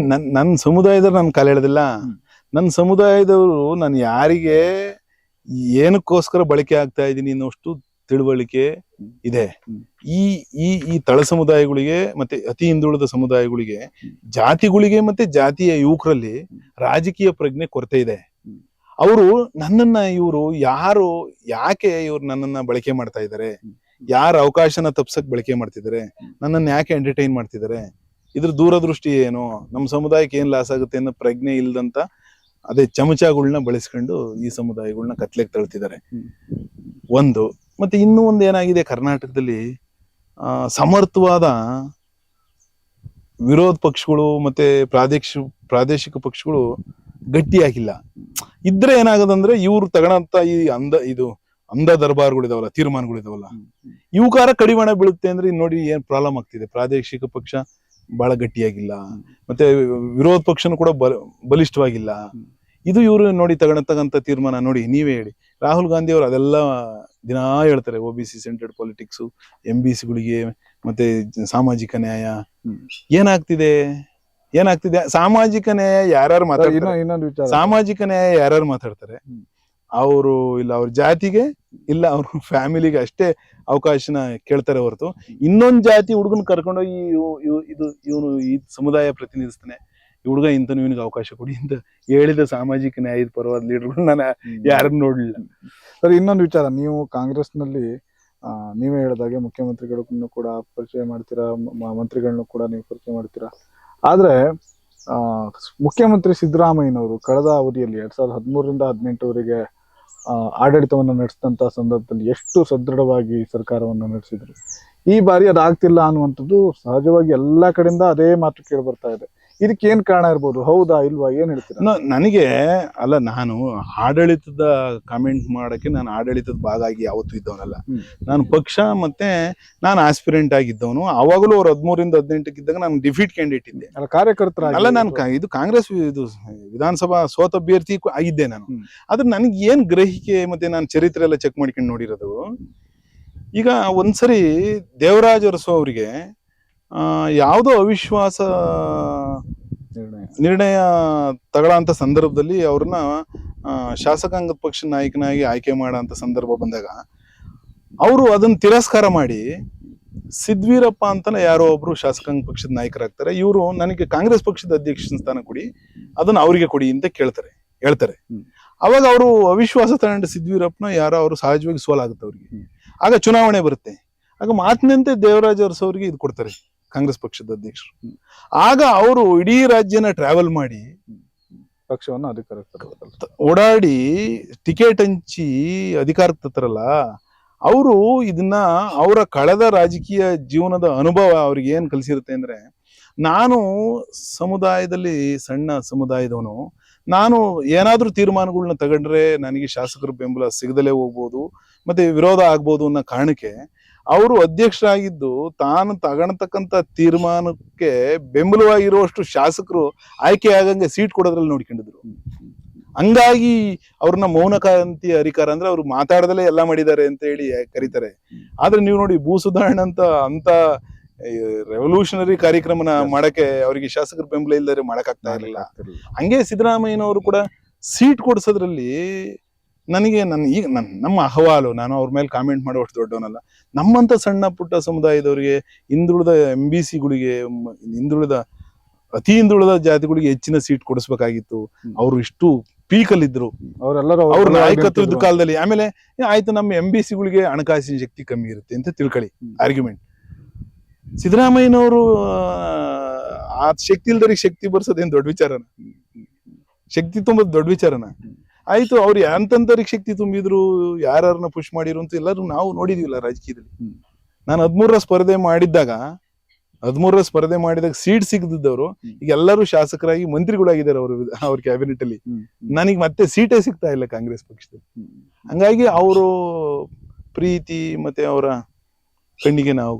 ನನ್ ಸಮುದಾಯದವ್ರು ನನ್ ಕಾಲು ಎಳೆದಿಲ್ಲ. ನನ್ನ ಸಮುದಾಯದವರು ನಾನು ಯಾರಿಗೆ ಏನಕ್ಕೋಸ್ಕರ ಬಳಕೆ ಆಗ್ತಾ ಇದ್ದೀನಿ ಅನ್ನೋಷ್ಟು ತಿಳುವಳಿಕೆ ಇದೆ. ಈ ತಳ ಸಮುದಾಯಗಳಿಗೆ ಮತ್ತೆ ಅತಿ ಹಿಂದುಳಿದ ಸಮುದಾಯಗಳಿಗೆ, ಜಾತಿಗಳಿಗೆ ಮತ್ತೆ ಜಾತಿಯ ಯುವಕರಲ್ಲಿ ರಾಜಕೀಯ ಪ್ರಜ್ಞೆ ಕೊರತೆ ಇದೆ. ಅವರು ನನ್ನನ್ನ ಯಾಕೆ ಇವ್ರು ನನ್ನನ್ನ ಬಳಕೆ ಮಾಡ್ತಾ ಇದ್ದಾರೆ, ಯಾರ ಅವಕಾಶನ ತಪ್ಸಕ್ ಬಳಕೆ ಮಾಡ್ತಿದ್ದಾರೆ, ನನ್ನನ್ನ ಯಾಕೆ ಎಂಟರ್ಟೈನ್ ಮಾಡ್ತಿದ್ದಾರೆ, ಇದ್ರ ದೂರದೃಷ್ಟಿ ಏನು, ನಮ್ಮ ಸಮುದಾಯಕ್ಕೆ ಏನ್ ಲಾಸ್ ಆಗುತ್ತೆ ಅನ್ನೋ ಪ್ರಜ್ಞೆ ಇಲ್ದಂತ ಅದೇ ಚಮಚಗಳನ್ನ ಬಳಸ್ಕೊಂಡು ಈ ಸಮುದಾಯಗಳನ್ನ ಕತ್ಲೆಗೆ ತಳ್ತಿದ್ದಾರೆ. ಒಂದು ಮತ್ತೆ ಇನ್ನೂ ಒಂದು ಏನಾಗಿದೆ, ಕರ್ನಾಟಕದಲ್ಲಿ ಸಮರ್ಥವಾದ ವಿರೋಧ ಪಕ್ಷಗಳು ಮತ್ತೆ ಪ್ರಾದೇಶಿಕ ಪಕ್ಷಗಳು ಗಟ್ಟಿಯಾಗಿಲ್ಲ. ಇದ್ರೆ ಏನಾಗದಂದ್ರೆ ಇವ್ರು ತಗೊಳಂತ ಈ ಅಂಧ ದರ್ಬಾರ್ಗಳಿದಾವಲ್ಲ, ತೀರ್ಮಾನಗಳಿದಾವಲ್ಲ, ಇವುಕಾರ ಕಡಿವಾಣ ಬೀಳುತ್ತೆ ಅಂದ್ರೆ ನೋಡಿ ಏನ್ ಪ್ರಾಬ್ಲಮ್ ಆಗ್ತಿದೆ. ಪ್ರಾದೇಶಿಕ ಪಕ್ಷ ಬಹಳ ಗಟ್ಟಿಯಾಗಿಲ್ಲ, ಮತ್ತೆ ವಿರೋಧ ಪಕ್ಷನೂ ಕೂಡ ಬಲಿಷ್ಠವಾಗಿಲ್ಲ. ಇದು ಇವರು ನೋಡಿ ತಗೊಂಡಂತ ತೀರ್ಮಾನ ನೋಡಿ, ನೀವೇ ಹೇಳಿ. ರಾಹುಲ್ ಗಾಂಧಿ ಅವರು ಅದೆಲ್ಲ ದಿನಾ ಹೇಳ್ತಾರೆ, OBC ಸೆಂಟ್ರಡ್ ಪಾಲಿಟಿಕ್ಸ್, MBCಗಳಿಗೆ ಮತ್ತೆ ಸಾಮಾಜಿಕ ನ್ಯಾಯ. ಏನಾಗ್ತಿದೆ ಸಾಮಾಜಿಕ ನ್ಯಾಯ ಯಾರ್ಯಾರು ಮಾತಾಡ್ತಾರೆ, ಸಾಮಾಜಿಕ ನ್ಯಾಯ ಯಾರ್ಯಾರು ಮಾತಾಡ್ತಾರೆ, ಅವರು ಇಲ್ಲ ಅವ್ರ ಜಾತಿಗೆ ಇಲ್ಲ ಅವ್ರ ಫ್ಯಾಮಿಲಿಗೆ ಅಷ್ಟೇ ಅವಕಾಶನ ಕೇಳ್ತಾರೆ ಹೊರತು ಇನ್ನೊಂದ್ ಜಾತಿ ಹುಡುಗನ್ ಕರ್ಕೊಂಡೋಗಿ ಇವನು ಈ ಸಮುದಾಯ ಪ್ರತಿನಿಧಿಸ್ತಾನೆ, ಈ ಹುಡುಗ ಇಂತನು ಇವನಿಗೆ ಅವಕಾಶ ಕೊಡಿ ಅಂತ ಹೇಳಿದ ಸಾಮಾಜಿಕ ನ್ಯಾಯದ ಪರವಾದ ಲೀಡರ್ಗಳು ನಾನು ಯಾರನ್ನು ನೋಡ್ಲಿಲ್ಲ. ಸರಿ, ಇನ್ನೊಂದು ವಿಚಾರ, ನೀವು ಕಾಂಗ್ರೆಸ್ ನಲ್ಲಿ ನೀವೇ ಹೇಳಿದಾಗೆ ಮುಖ್ಯಮಂತ್ರಿಗಳನ್ನು ಕೂಡ ಪರಿಚಯ ಮಾಡ್ತೀರಾ, ಮಂತ್ರಿಗಳನ್ನು ಕೂಡ ನೀವು ಪರಿಚಯ ಮಾಡ್ತೀರಾ. ಆದ್ರೆ ಮುಖ್ಯಮಂತ್ರಿ ಸಿದ್ದರಾಮಯ್ಯನವರು ಕಳೆದ ಅವಧಿಯಲ್ಲಿ 2013ರಿಂದ 2018ವರೆಗೆ ಆಡಳಿತವನ್ನು ನಡೆಸಿದಂತ ಸಂದರ್ಭದಲ್ಲಿ ಎಷ್ಟು ಸದೃಢವಾಗಿ ಸರ್ಕಾರವನ್ನು ನಡೆಸಿದ್ರು. ಈ ಬಾರಿ ಅದಾಗ್ತಿಲ್ಲ ಅನ್ನುವಂಥದ್ದು ಸಹಜವಾಗಿ ಎಲ್ಲಾ ಕಡೆಯಿಂದ ಅದೇ ಮಾತು ಕೇಳಿ ಬರ್ತಾ ಇದೆ. ಇದಕ್ಕೆ ಏನ್ ಕಾರಣ ಇರ್ಬೋದು? ಹೌದಾ ಇಲ್ವಾ, ಏನ್ ಹೇಳ್ತೀರಾ? ನನಗೆ ಅಲ್ಲ, ನಾನು ಆಡಳಿತದ ಕಾಮೆಂಟ್ ಮಾಡಕ್ಕೆ, ನಾನು ಆಡಳಿತದ ಭಾಗ ಆಗಿ ಯಾವತ್ತೂ ಇದ್ದವನಲ್ಲ. ನಾನು ಪಕ್ಷ ಮತ್ತೆ ನಾನು ಆಸ್ಪಿರೆಂಟ್ ಆಗಿದ್ದವನು. ಅವಾಗಲೂ ಅವ್ರು 13ರಿಂದ 18 ನಾನು ಡಿಫೀಟ್ ಕ್ಯಾಂಡಿಡೇಟ್ ಇದ್ದೆ, ಕಾರ್ಯಕರ್ತರ ಅಲ್ಲ. ನಾನು ಇದು ಕಾಂಗ್ರೆಸ್ ವಿಧಾನಸಭಾ ಸೋತ ಅಭ್ಯರ್ಥಿ ಆಗಿದ್ದೆ ನಾನು. ಆದ್ರೆ ನನಗೆ ಏನ್ ಗ್ರಹಿಕೆ ಮತ್ತೆ ನಾನು ಚರಿತ್ರೆ ಎಲ್ಲ ಚೆಕ್ ಮಾಡ್ಕೊಂಡು ನೋಡಿರೋದು, ಈಗ ಒಂದ್ಸರಿ ದೇವರಾಜ ಅರಸು ಅವರಿಗೆ ಯಾವುದೋ ಅವಿಶ್ವಾಸ ನಿರ್ಣಯ ತಗೊಳ್ಳೋಂಥ ಸಂದರ್ಭದಲ್ಲಿ ಅವ್ರನ್ನ ಶಾಸಕಾಂಗ ಪಕ್ಷ ನಾಯಕನಾಗಿ ಆಯ್ಕೆ ಮಾಡೋಂಥ ಸಂದರ್ಭ ಬಂದಾಗ ಅವರು ಅದನ್ನ ತಿರಸ್ಕಾರ ಮಾಡಿ ಸಿದ್ವೀರಪ್ಪ ಅಂತಲೇ ಯಾರೋ ಒಬ್ರು ಶಾಸಕಾಂಗ ಪಕ್ಷದ ನಾಯಕರಾಗ್ತಾರೆ. ಇವರು ನನಗೆ ಕಾಂಗ್ರೆಸ್ ಪಕ್ಷದ ಅಧ್ಯಕ್ಷ ಸ್ಥಾನ ಕೊಡಿ, ಅದನ್ನ ಅವರಿಗೆ ಕೊಡಿ ಅಂತ ಹೇಳ್ತಾರೆ. ಅವಾಗ ಅವರು ಅವಿಶ್ವಾಸ ತಗೊಂಡು ಸಿದ್ವೀರಪ್ಪನ ಯಾರೋ ಅವರು ಸಹಜವಾಗಿ ಸೋಲಾಗುತ್ತೆ ಅವ್ರಿಗೆ. ಆಗ ಚುನಾವಣೆ ಬರುತ್ತೆ. ಆಗ ಮಾತಿನಂತೆ ದೇವರಾಜ ಅರಸು ಅವರಿಗೆ ಇದು ಕೊಡ್ತಾರೆ, ಕಾಂಗ್ರೆಸ್ ಪಕ್ಷದ ಅಧ್ಯಕ್ಷರು. ಆಗ ಅವರು ಇಡೀ ರಾಜ್ಯನ ಟ್ರಾವೆಲ್ ಮಾಡಿ ಪಕ್ಷವನ್ನು ಅಧಿಕಾರಕ್ಕೆ ಓಡಾಡಿ ಟಿಕೆಟ್ ಹಂಚಿ ಅಧಿಕಾರಕ್ಕೆ ತತ್ತಾರಲ್ಲ, ಅವರು ಇದನ್ನ ಅವರ ಕಳೆದ ರಾಜಕೀಯ ಜೀವನದ ಅನುಭವ ಅವ್ರಿಗೆ ಏನ್ ಕಲಿಸಿರುತ್ತೆ ಅಂದ್ರೆ, ನಾನು ಸಮುದಾಯದಲ್ಲಿ ಸಣ್ಣ ಸಮುದಾಯದವನು, ನಾನು ಏನಾದ್ರೂ ತೀರ್ಮಾನಗಳನ್ನ ತಗೊಂಡ್ರೆ ನನಗೆ ಶಾಸಕರ ಬೆಂಬಲ ಸಿಗದಲೇ ಹೋಗ್ಬೋದು, ಮತ್ತೆ ವಿರೋಧ ಆಗ್ಬೋದು ಅನ್ನೋ ಕಾರಣಕ್ಕೆ ಅವರು ಅಧ್ಯಕ್ಷರಾಗಿದ್ದು ತಾನು ತಗೊಳತಕ್ಕಂತ ತೀರ್ಮಾನಕ್ಕೆ ಬೆಂಬಲವಾಗಿರುವಷ್ಟು ಶಾಸಕರು ಆಯ್ಕೆ ಆಗಂಗೆ ಸೀಟ್ ಕೊಡೋದ್ರಲ್ಲಿ ನೋಡ್ಕೊಂಡಿದ್ರು. ಹಂಗಾಗಿ ಅವ್ರನ್ನ ಮೌನಕಾಂತಿ ಅಧಿಕಾರ ಅಂದ್ರೆ ಅವ್ರು ಮಾತಾಡದಲ್ಲೇ ಎಲ್ಲ ಮಾಡಿದ್ದಾರೆ ಅಂತ ಹೇಳಿ ಕರೀತಾರೆ. ಆದ್ರೆ ನೀವು ನೋಡಿ ಭೂ ಸುಧಾರಣೆ ಅಂತ ರೆವಲ್ಯೂಷನರಿ ಕಾರ್ಯಕ್ರಮನ ಮಾಡಕ್ಕೆ ಅವರಿಗೆ ಶಾಸಕರ ಬೆಂಬಲ ಇಲ್ಲದೆ ಮಾಡಕ್ ಆಗ್ತಾ ಇರಲಿಲ್ಲ. ಹಂಗೆ ಸಿದ್ದರಾಮಯ್ಯನವರು ಕೂಡ ಸೀಟ್ ಕೊಡಿಸೋದ್ರಲ್ಲಿ ನನಗೆ ಈಗ ನಮ್ಮ ಅಹವಾಲು, ನಾನು ಅವ್ರ ಮೇಲೆ ಕಾಮೆಂಟ್ ಮಾಡುವಷ್ಟು ದೊಡ್ಡವನಲ್ಲ. ನಮ್ಮಂತ ಸಣ್ಣ ಪುಟ್ಟ ಸಮುದಾಯದವರಿಗೆ, ಹಿಂದುಳಿದ MBCಗಳಿಗೆ, ಅತಿ ಹಿಂದುಳಿದ ಜಾತಿಗಳಿಗೆ ಹೆಚ್ಚಿನ ಸೀಟ್ ಕೊಡಿಸ್ಬೇಕಾಗಿತ್ತು. ಅವರು ಇಷ್ಟು ಪೀಕಲ್ಲಿ ಇದ್ರು, ಅವ್ರ ನಾಯಕತ್ವದ ಕಾಲದಲ್ಲಿ. ಆಮೇಲೆ ಆಯ್ತು, ನಮ್ಮ MBCಗಳಿಗೆ ಹಣಕಾಸಿನ ಶಕ್ತಿ ಕಮ್ಮಿ ಇರುತ್ತೆ ಅಂತ ತಿಳ್ಕೊಳ್ಳಿ, ಆರ್ಗ್ಯುಮೆಂಟ್. ಸಿದ್ದರಾಮಯ್ಯನವರು ಆ ಶಕ್ತಿ ಇಲ್ದರಿಗೆ ಶಕ್ತಿ ಬರ್ಸೋದೇನ್ ದೊಡ್ಡ ವಿಚಾರನ? ಶಕ್ತಿ ತುಂಬೋದು ದೊಡ್ಡ ವಿಚಾರನ? ಆಯ್ತು, ಅವ್ರು ಎಂತಂತರಿಗೆ ಶಕ್ತಿ ತುಂಬಿದ್ರು, ಯಾರನ್ನ ಪುಷ್ ಮಾಡಿರು ಅಂತ ಎಲ್ಲರೂ ನಾವು ನೋಡಿದೀವಿಲ್ಲ ರಾಜಕೀಯದಲ್ಲಿ. ನಾನು 13ರ ಸ್ಪರ್ಧೆ ಮಾಡಿದಾಗ ಸೀಟ್ ಸಿಗದಿದ್ದವರು ಈಗ ಎಲ್ಲರೂ ಶಾಸಕರಾಗಿ ಮಂತ್ರಿಗಳಾಗಿದ್ದಾರೆ ಅವ್ರ ಕ್ಯಾಬಿನೆಟ್ ಅಲ್ಲಿ. ನನಗೆ ಮತ್ತೆ ಸೀಟೇ ಸಿಗ್ತಾ ಇಲ್ಲ ಕಾಂಗ್ರೆಸ್ ಪಕ್ಷದಲ್ಲಿ. ಹಂಗಾಗಿ ಅವರು ಪ್ರೀತಿ ಮತ್ತೆ ಅವರ ಕಣ್ಣಿಗೆ ನಾವು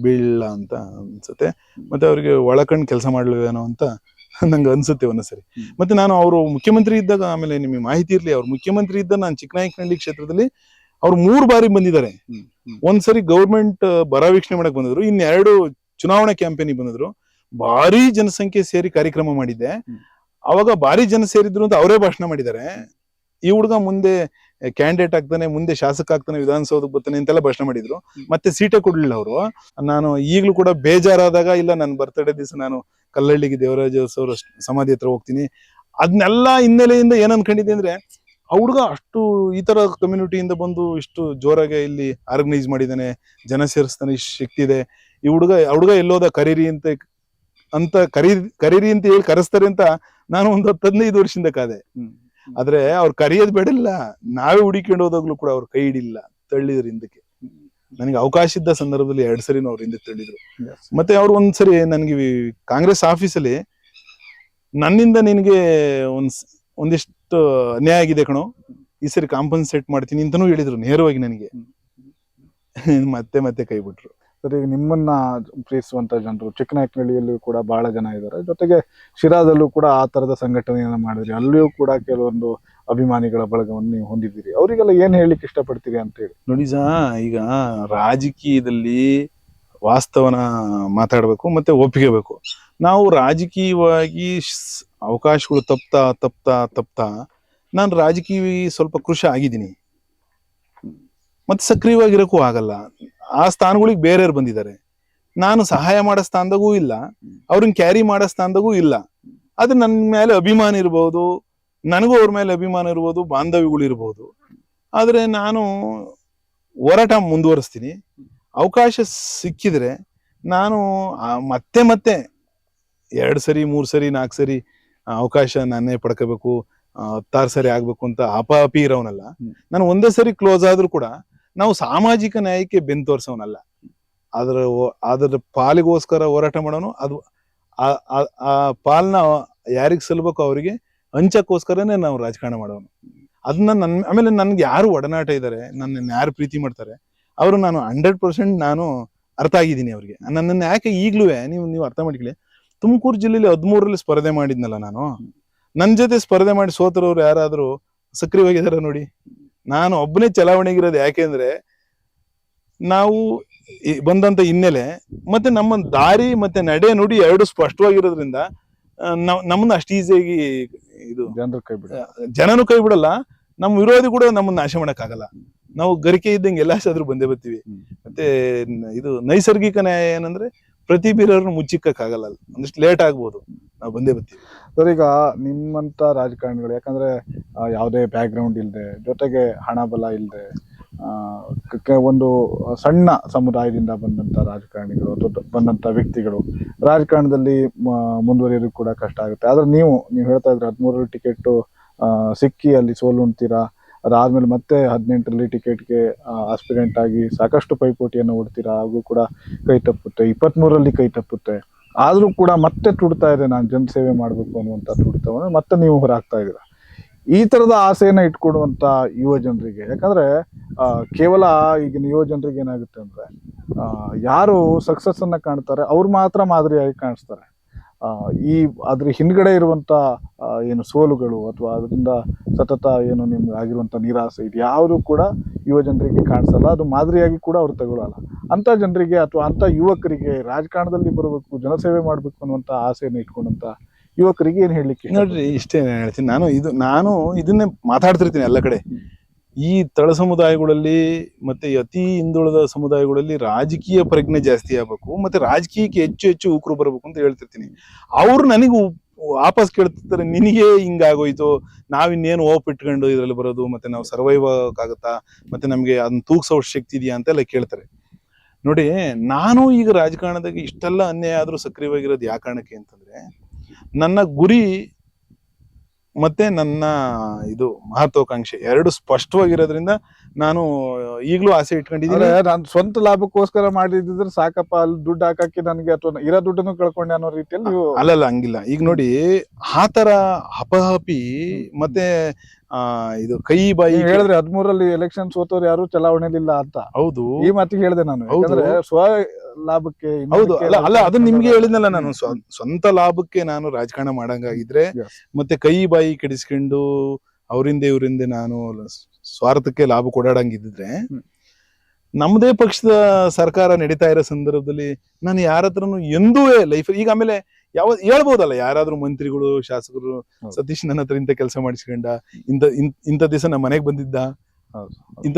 ಬೀಳ ಅಂತ ಅನ್ಸುತ್ತೆ. ಮತ್ತೆ ಅವ್ರಿಗೆ ಒಳಕಂಡು ಕೆಲಸ ಮಾಡ್ಲೇನೋ ಅಂತ ನಂಗೆ ಅನ್ಸುತ್ತೆ ಒಂದ್ಸರಿ. ಮತ್ತೆ ನಾನು ಅವರು ಮುಖ್ಯಮಂತ್ರಿ ಇದ್ದಾಗ, ಆಮೇಲೆ ನಿಮಗೆ ಮಾಹಿತಿ ಇರ್ಲಿ, ಅವ್ರು ಮುಖ್ಯಮಂತ್ರಿ ಇದ್ದಾಗ ನಾನು ಚಿಕ್ಕನಾಯಕನಹಳ್ಳಿ ಕ್ಷೇತ್ರದಲ್ಲಿ ಅವ್ರು 3 ಬಾರಿ ಬಂದಿದ್ದಾರೆ. ಒಂದ್ಸರಿ ಗೌರ್ಮೆಂಟ್ ಬರ ವೀಕ್ಷಣೆ ಮಾಡಕ್ ಬಂದಿದ್ರು, 2 ಚುನಾವಣಾ ಕ್ಯಾಂಪೇನಿಗೆ ಬಂದಿದ್ರು. ಭಾರಿ ಜನಸಂಖ್ಯೆ ಸೇರಿ ಕಾರ್ಯಕ್ರಮ ಮಾಡಿದ್ದೆ. ಅವಾಗ ಭಾರಿ ಜನ ಸೇರಿದ್ರು ಅಂತ ಅವರೇ ಭಾಷಣ ಮಾಡಿದ್ದಾರೆ. ಈ ಹುಡುಗ ಮುಂದೆ ಕ್ಯಾಂಡಿಡೇಟ್ ಆಗ್ತಾನೆ, ಮುಂದೆ ಶಾಸಕ ಆಗ್ತಾನೆ, ವಿಧಾನಸೌಧಕ್ಕೆ ಬರ್ತಾನೆ ಅಂತೆಲ್ಲ ಭಾಷಣ ಮಾಡಿದ್ರು. ಮತ್ತೆ ಸೀಟೇ ಕೊಡ್ಲಿಲ್ಲ ಅವರು. ನಾನು ಈಗಲೂ ಕೂಡ ಬೇಜಾರಾದಾಗ, ಇಲ್ಲ ನನ್ನ ಬರ್ತಡೇ ದಿವಸ ನಾನು ಕಲ್ಲಹಳ್ಳಿಗೆ ದೇವರಾಜ ಅವರ ಸಮಾಧಿ ಹತ್ರ ಹೋಗ್ತೀನಿ, ಅದನ್ನೆಲ್ಲ ಹಿನ್ನೆಲೆಯಿಂದ ಏನ್ ಅನ್ಕೊಂಡಿದ್ದೆ ಅಂದ್ರೆ, ಆ ಹುಡುಗ ಅಷ್ಟು ಈ ತರ ಕಮ್ಯುನಿಟಿಯಿಂದ ಬಂದು ಇಷ್ಟು ಜೋರಾಗಿ ಇಲ್ಲಿ ಆರ್ಗನೈಸ್ ಮಾಡಿದಾನೆ, ಜನ ಸೇರಿಸ್ತಾನೆ, ಇಷ್ಟು ಶಕ್ತಿ ಇದೆ ಈ ಹುಡುಗ ಎಲ್ಲೋದ ಕರೀರಿ ಅಂತ ಕರೀರಿ ಅಂತ ಹೇಳಿ ಕರೆಸ್ತಾರೆ ಅಂತ ನಾನು ಒಂದು 10-15 ವರ್ಷದಿಂದ ಕಾದೆ. ಆದ್ರೆ ಅವ್ರು ಕರೆಯೋದ್ ಬೇಡಿಲ್ಲ, ನಾವೇ ಹುಡುಕೊಂಡು ಹೋದಾಗ್ಲೂ ಕೂಡ ಅವ್ರ ಕೈ ಹಿಡಿಲ್ಲ, ತಳ್ಳಿದ್ರು ಹಿಂದಕ್ಕೆ. ನನಗೆ ಅವಕಾಶ ಇದ್ದ ಸಂದರ್ಭದಲ್ಲಿ 2 ಸರಿನೂ ಅವ್ರ ಹಿಂದೆ ತಳ್ಳಿದ್ರು. ಮತ್ತೆ ಅವ್ರು ಒಂದ್ಸರಿ ನನಗೆ ಕಾಂಗ್ರೆಸ್ ಆಫೀಸಲ್ಲಿ, ನನ್ನಿಂದ ನಿನಗೆ ಒಂದಿಷ್ಟು ಅನ್ಯಾಯ ಆಗಿದೆ ಕಣೋ, ಈ ಸರಿ ಕಾಂಪನ್ಸೇಟ್ ಮಾಡ್ತೀನಿ ಅಂತಾನೂ ಹೇಳಿದ್ರು ನೇರವಾಗಿ ನನಗೆ. ಮತ್ತೆ ಕೈ ಬಿಟ್ರು. ಸರಿ, ಈಗ ನಿಮ್ಮನ್ನ ಪ್ರೀತಿಸುವಂತ ಜನರು ಚಿಕ್ಕನಾಯಕನಹಳ್ಳಿಯಲ್ಲೂ ಕೂಡ ಬಹಳ ಜನ ಇದ್ದಾರೆ. ಜೊತೆಗೆ ಶಿರಾದಲ್ಲೂ ಕೂಡ ಆ ತರದ ಸಂಘಟನೆಯನ್ನ ಮಾಡಿದ್ರಿ, ಅಲ್ಲಿಯೂ ಕೂಡ ಕೆಲವೊಂದು ಅಭಿಮಾನಿಗಳ ಬಳಗವನ್ನು ನೀವು ಹೊಂದಿದ್ದೀರಿ. ಅವರಿಗೆಲ್ಲ ಏನ್ ಹೇಳಿಕ್ ಇಷ್ಟಪಡ್ತೀರಿ ಅಂತ ಹೇಳಿ? ನೋಡಿ ಈಗ ರಾಜಕೀಯದಲ್ಲಿ ವಾಸ್ತವನ ಮಾತಾಡ್ಬೇಕು, ಮತ್ತೆ ಒಪ್ಪಿಗೆ ಬೇಕು. ನಾವು ರಾಜಕೀಯವಾಗಿ ಅವಕಾಶಗಳು ತಪ್ತಾ ನಾನು ರಾಜಕೀಯ ಸ್ವಲ್ಪ ಕೃಷಿ ಆಗಿದ್ದೀನಿ, ಮತ್ತೆ ಸಕ್ರಿಯವಾಗಿರಕ್ಕೂ ಆಗಲ್ಲ. ಆ ಸ್ಥಾನಗಳಿಗೆ ಬೇರೆಯವ್ರು ಬಂದಿದ್ದಾರೆ. ನಾನು ಸಹಾಯ ಮಾಡೋ ಸ್ಥಾನದಾಗೂ ಇಲ್ಲ, ಅವ್ರನ್ನ ಕ್ಯಾರಿ ಮಾಡೋ ಸ್ಥಾನದಾಗೂ ಇಲ್ಲ. ಆದ್ರೆ ನನ್ನ ಮೇಲೆ ಅಭಿಮಾನ ಇರ್ಬೋದು, ನನಗೂ ಅವ್ರ ಮೇಲೆ ಅಭಿಮಾನ ಇರ್ಬೋದು, ಬಾಂಧವ್ಯಗಳು ಇರ್ಬೋದು. ಆದ್ರೆ ನಾನು ಹೋರಾಟ ಮುಂದುವರಿಸ್ತೀನಿ. ಅವಕಾಶ ಸಿಕ್ಕಿದ್ರೆ ನಾನು ಮತ್ತೆ 2 ಸರಿ 3 ಸರಿ 4 ಸರಿ ಅವಕಾಶ ನಾನೇ ಪಡ್ಕೋಬೇಕು, 16 ಸರಿ ಆಗ್ಬೇಕು ಅಂತ ಅಪಾಪಿ ಇರೋವನಲ್ಲ. ನಾನು ಒಂದೇ ಸರಿ ಕ್ಲೋಸ್ ಆದ್ರೂ ಕೂಡ ನಾವು ಸಾಮಾಜಿಕ ನ್ಯಾಯಕ್ಕೆ ಬೆನ್ನು ತೋರ್ಸೋನಲ್ಲ. ಅದ್ರ ಪಾಲಿಗೋಸ್ಕರ ಹೋರಾಟ ಮಾಡೋನು. ಅದು ಆ ಪಾಲನ ಯಾರಿಗೆ ಸಲ್ಬೇಕು ಅವರಿಗೆ ಹಂಚಕ್ಕೋಸ್ಕರನೇ ನಾವು ರಾಜಕಾರಣ ಮಾಡೋನು. ಅದನ್ನ ಆಮೇಲೆ ನನ್ಗೆ ಯಾರು ಒಡನಾಟ ಇದ್ದಾರೆ, ನನ್ನ ಯಾರು ಪ್ರೀತಿ ಮಾಡ್ತಾರೆ, ಅವರು ನಾನು 100% ನಾನು ಅರ್ಥ ಆಗಿದ್ದೀನಿ ಅವ್ರಿಗೆ. ನನ್ನನ್ನು ಯಾಕೆ ಈಗ್ಲೂ ನೀವು ಅರ್ಥ ಮಾಡ್ಕೊಳ್ಳಿ, ತುಮಕೂರು ಜಿಲ್ಲೆಯಲ್ಲಿ 13ರಲ್ಲಿ ಸ್ಪರ್ಧೆ ಮಾಡಿದ್ನಲ್ಲ ನಾನು. ನನ್ನ ಜೊತೆ ಸ್ಪರ್ಧೆ ಮಾಡಿ ಸೋತರವ್ರು ಯಾರಾದ್ರೂ ಸಕ್ರಿಯವಾಗಿದಾರ ನೋಡಿ? ನಾನು ಒಬ್ಬನೇ ಚಲಾವಣೆಗಿರೋದು. ಯಾಕೆಂದ್ರೆ ನಾವು ಬಂದಂತ ಹಿನ್ನೆಲೆ ಮತ್ತೆ ನಮ್ಮ ದಾರಿ ಮತ್ತೆ ನಡೆ ನುಡಿ 2 ಸ್ಪಷ್ಟವಾಗಿರೋದ್ರಿಂದ ನಮ್ಮನ್ನ ಅಷ್ಟು ಈಸಿಯಾಗಿ ಜನನು ಕೈ ಬಿಡಲ್ಲ. ನಮ್ಮ ವಿರೋಧಿ ಕೂಡ ನಮ್ಮನ್ನ ನಾಶ ಮಾಡಕ್ ಆಗಲ್ಲ. ನಾವು ಗರಿಕೆ ಇದ್ದಂಗೆ ಎಲ್ಲಾದ್ರೂ ಬಂದೇ ಬರ್ತೀವಿ. ಮತ್ತೆ ಇದು ನೈಸರ್ಗಿಕ ನ್ಯಾಯ ಏನಂದ್ರೆ ಪ್ರತಿ ಬೀರವ್ರನ್ನ ಮುಚ್ಚಿಕ್ಕಾಗಲ್ಲ, ಒಂದಿಷ್ಟು ಲೇಟ್ ಆಗ್ಬೋದು, ನಾವು ಬಂದೇ ಬರ್ತೀವಿ. ಸರ್, ಈಗ ನಿಮ್ಮಂತ ರಾಜಕಾರಣಿಗಳು, ಯಾಕಂದ್ರೆ ಯಾವುದೇ ಬ್ಯಾಕ್ ಗ್ರೌಂಡ್ ಇಲ್ಲದೆ, ಜೊತೆಗೆ ಹಣ ಬಲ ಇಲ್ಲದೆ, ಒಂದು ಸಣ್ಣ ಸಮುದಾಯದಿಂದ ಬಂದಂತ ರಾಜಕಾರಣಿಗಳು, ಬಂದಂತ ವ್ಯಕ್ತಿಗಳು ರಾಜಕಾರಣದಲ್ಲಿ ಮುಂದುವರಿಯೋದಕ್ಕೆ ಕೂಡ ಕಷ್ಟ ಆಗುತ್ತೆ. ಆದ್ರೆ ನೀವು ಹೇಳ್ತಾ ಇದ್ರೆ 13 ಟಿಕೆಟ್ ಸಿಕ್ಕಿ ಅಲ್ಲಿ ಸೋಲುಣ್ತೀರಾ, ಅದಾದ್ಮೇಲೆ ಮತ್ತೆ 18ರಲ್ಲಿ ಟಿಕೆಟ್ಗೆ ಆಸ್ಪಿರೆಂಟ್ ಆಗಿ ಸಾಕಷ್ಟು ಪೈಪೋಟಿಯನ್ನು ಓಡ್ತೀರಾ, ಹಾಗೂ ಕೂಡ ಕೈ ತಪ್ಪುತ್ತೆ. 23ರಲ್ಲಿ ಕೈ ತಪ್ಪುತ್ತೆ. ಆದ್ರೂ ಕೂಡ ಮತ್ತೆ ತುಡ್ತಾ ಇದೆ, ನಾನು ಜನಸೇವೆ ಮಾಡ್ಬೇಕು ಅನ್ನುವಂತ ತುಡಿತವನ್ನು ಮತ್ತೆ ನೀವು ಹೊರಾಗ್ತಾ ಇದ್ದೀರಾ. ಈ ತರದ ಆಸೆಯನ್ನ ಇಟ್ಕೊಡುವಂತ ಯುವ ಜನರಿಗೆ, ಯಾಕಂದ್ರೆ ಕೇವಲ ಈಗಿನ ಯುವ ಜನರಿಗೆ ಏನಾಗುತ್ತೆ ಅಂದ್ರೆ ಯಾರು ಸಕ್ಸಸ್ ಅನ್ನ ಕಾಣ್ತಾರೆ ಅವ್ರು ಮಾತ್ರ ಮಾದರಿಯಾಗಿ ಕಾಣಿಸ್ತಾರೆ. ಈ ಅದ್ರ ಹಿಂದ್ಗಡೆ ಇರುವಂತ ಏನು ಸೋಲುಗಳು ಅಥವಾ ಅದರಿಂದ ಸತತ ಏನು ನಿಮ್ಗೆ ಆಗಿರುವಂತ ನಿರಾಸೆ, ಇದು ಯಾವುದು ಕೂಡ ಯುವ ಜನರಿಗೆ ಕಾಣಿಸಲ್ಲ, ಅದು ಮಾದರಿಯಾಗಿ ಕೂಡ ಅವ್ರು ತಗೊಳ್ಳಲ್ಲ. ಅಂತ ಜನರಿಗೆ ಅಥವಾ ಅಂತ ಯುವಕರಿಗೆ ರಾಜಕಾರಣದಲ್ಲಿ ಬರಬೇಕು, ಜನಸೇವೆ ಮಾಡ್ಬೇಕು ಅನ್ನುವಂತ ಆಸೆಯನ್ನು ಇಟ್ಕೊಂಡಂತ ಯುವಕರಿಗೆ ಏನ್ ಹೇಳ್ಲಿಕ್ಕೆ ನೋಡ್ರಿ, ಇಷ್ಟೇ ಹೇಳ್ತೀನಿ. ನಾನು ಇದನ್ನೇ ಮಾತಾಡ್ತಿರ್ತೀನಿ ಎಲ್ಲ ಕಡೆ. ಈ ತಳ ಸಮುದಾಯಗಳಲ್ಲಿ ಮತ್ತೆ ಅತಿ ಹಿಂದುಳಿದ ಸಮುದಾಯಗಳಲ್ಲಿ ರಾಜಕೀಯ ಪ್ರಜ್ಞೆ ಜಾಸ್ತಿ ಆಗ್ಬೇಕು, ಮತ್ತೆ ರಾಜಕೀಯಕ್ಕೆ ಹೆಚ್ಚು ಹೆಚ್ಚು ಯುವಕರು ಬರ್ಬೇಕು ಅಂತ ಹೇಳ್ತಿರ್ತೀನಿ. ಅವ್ರು ನನಗೆ ವಾಪಸ್ ಕೇಳ್ತಿರ್ತಾರೆ, ನಿನಗೆ ಹಿಂಗಾಗೋಯ್ತು, ನಾವಿನ್ನೇನು ಓಪ್ ಇಟ್ಕೊಂಡು ಇದ್ರಲ್ಲಿ ಬರೋದು, ಮತ್ತೆ ನಾವು ಸರ್ವೈವ್ ಆಗತ್ತಾ, ಮತ್ತೆ ನಮ್ಗೆ ಅದನ್ನ ತೂಗ್ಸೋ ಶಕ್ತಿ ಇದೆಯಾ ಅಂತೆಲ್ಲ ಕೇಳ್ತಾರೆ. ನೋಡಿ, ನಾನು ಈಗ ರಾಜಕಾರಣದಾಗ ಇಷ್ಟೆಲ್ಲ ಅನ್ಯಾಯ ಆದ್ರೂ ಸಕ್ರಿಯವಾಗಿರೋದು ಯಾವ ಕಾರಣಕ್ಕೆ ಅಂತಂದ್ರೆ, ನನ್ನ ಗುರಿ ಮತ್ತೆ ನನ್ನ ಇದು ಮಹತ್ವಾಕಾಂಕ್ಷೆ ಎರಡು ಸ್ಪಷ್ಟವಾಗಿರೋದ್ರಿಂದ ನಾನು ಈಗಲೂ ಆಸೆ ಇಟ್ಕೊಂಡಿದ್ದೀನಿ. ನಾನು ಸ್ವಂತ ಲಾಭಕ್ಕೋಸ್ಕರ ಮಾಡಿದ್ರೆ ಸಾಕಪ್ಪ, ಅಲ್ಲಿ ದುಡ್ಡು ಹಾಕಕ್ಕೆ ನನಗೆ ಅಥವಾ ಇರೋ ದುಡ್ಡನ್ನು ಕಳ್ಕೊಂಡೆ ಅನ್ನೋ ರೀತಿಯಲ್ಲಿ ನೀವು ಅಲ್ಲಲ್ಲ, ಹಂಗಿಲ್ಲ. ಈಗ ನೋಡಿ, ಆತರ ಹಪಹಪಿ ಮತ್ತೆ ಇದು ಕೈ ಬಾಯಿ ಹೇಳಿದ್ರೆ 13ರಲ್ಲಿ ಎಲೆಕ್ಷನ್ ಸೋತವ್ರು ಯಾರು ಚಲಾವಣೆಲಿಲ್ಲ ಅಂತ. ಹೌದು, ಈ ಮಾತಿಗೆ ಹೇಳಿದೆ ನಾನು. ಯಾಕಂದ್ರೆ ಸ್ವ ಲಾಭಕ್ಕೆ ಹೌದು, ಅಲ್ಲ ಅದನ್ನ ನಿಮ್ಗೆ ಹೇಳಿದ್ನಲ್ಲ ನಾನು, ಸ್ವಂತ ಲಾಭಕ್ಕೆ ನಾನು ರಾಜಕಾರಣ ಮಾಡಂಗಾಗಿದ್ರೆ ಮತ್ತೆ ಕೈ ಬಾಯಿ ಕೆಡಿಸ್ಕೊಂಡು ಅವರಿಂದ ಇವರಿಂದ ನಾನು ಸ್ವಾರ್ಥಕ್ಕೆ ಲಾಭ ಕೊಡಾಡಂಗಿದ್ರೆ, ನಮ್ಮದೇ ಪಕ್ಷದ ಸರ್ಕಾರ ನಡೀತಾ ಇರೋ ಸಂದರ್ಭದಲ್ಲಿ ನಾನು ಯಾರ ಹತ್ರನು ಎಂದೂ ಲೈಫ್ ಈಗ ಆಮೇಲೆ ಹೇಳ್ಬೋದಲ್ಲ, ಯಾರಾದ್ರೂ ಮಂತ್ರಿಗಳು ಶಾಸಕರು ಸತೀಶ್ ನನ್ನ ಹತ್ರ ಇಂಥ ಕೆಲಸ ಮಾಡಿಸ್ಕೊಂಡ, ಇಂಥ ದಿವಸ ನಮ್ಮ ಮನೆಗೆ ಬಂದಿದ್ದ, ಇಂಥ